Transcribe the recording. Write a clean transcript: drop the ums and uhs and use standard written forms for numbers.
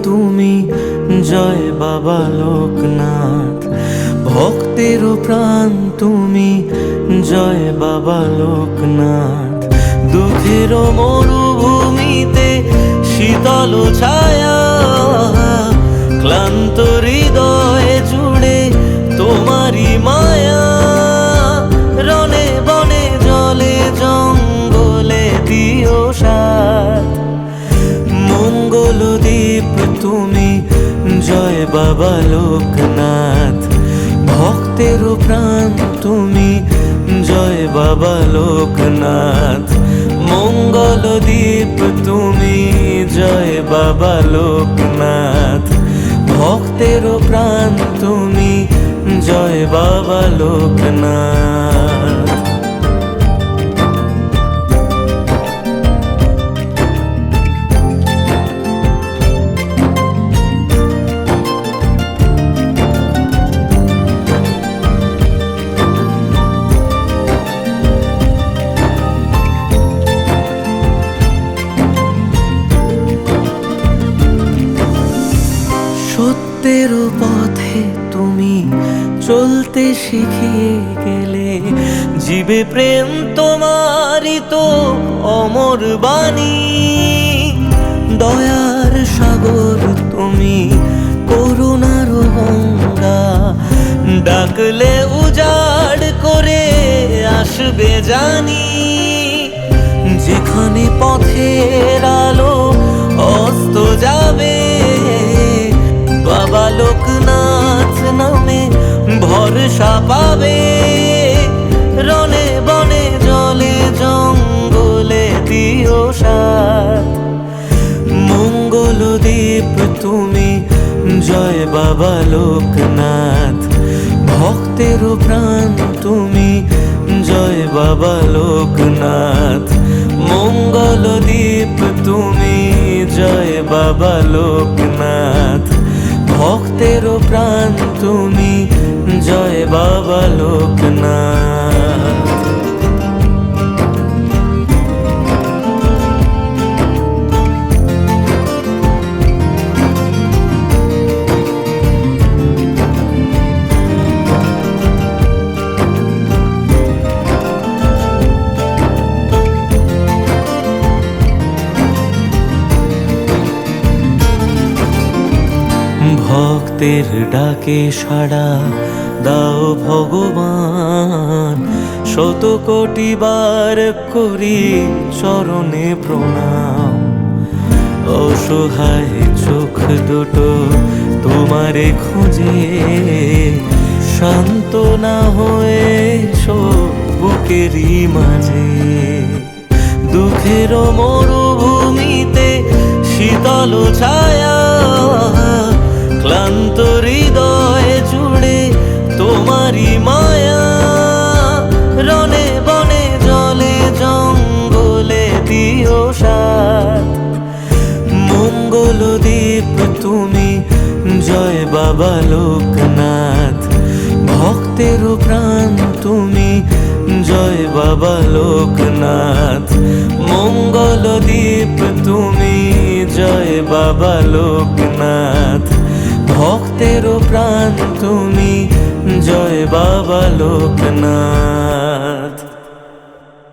তুমি, জয় বাবা লোকনাথ। ভক্তের প্রাণ তুমি, জয় বাবা লোকনাথ। দুঃখের মরুভূমিতে শীতল ছায়া, ক্লান্ত হৃদয় জুড়ে তোমারই মায়া। রনে বনে জলে জঙ্গলে দিও সাথ। মঙ্গলদ্বীপ তুমি, জয় বাবা লোকনাথ। ভক্তের প্রাণ তুমি, জয় বাবা লোকনাথ। মঙ্গলদ্বীপ তুমি, জয় বাবা লোকনাথ। ভক্তের প্রাণ তুমি, জয় বাবা লোকনাথ। সত্যের পথে তুমি চলতে শিখিয়ে গেলে, জীবে প্রেম তোমারই তো অমর বাণী। দয়ার সাগর তুমি, করুণার গঙ্গা। ডাকলে উজাড় করে আসবে জানি। যেখানে পথের আলো অস্ত যাবে, বাবা লোকনাথ নামে ভরসা পাবে। রনে বনে জলে জঙ্গলে দিও সাথ। মঙ্গলদ্বীপ তুমি, জয় বাবা লোকনাথ। ভক্তের প্রাণ তুমি, জয় বাবা লোকনাথ। মঙ্গলদ্বীপ তুমি, জয় বাবা লোকনাথ। ভক্তের প্রাণ তুমি, জয় বাবা লোকনাথ। ভক্তের ডাকে সাড়া দাও ভগবান। শত কোটি বার করি চরণে প্রণাম। অসহায় চোখ দুটো তোমারে খুঁজে, শান্ত না হয়ে বুকেরই মাঝে। দুঃখের মরুভূমিতে শীতল ছায়া, ক্লান্ত হৃদয় জুড়ে তোমারই মায়া। রনে বনে জলে জঙ্গলে দিও সাথ। মঙ্গলদ্বীপ তুমি, জয় বাবা লোকনাথ। ভক্তের প্রাণ তুমি, জয় বাবা লোকনাথ। মঙ্গলদ্বীপ তুমি, জয় বাবা লোকনাথ। ভক্তের প্রাণ তুমি, জয় বাবা লোকনাথ।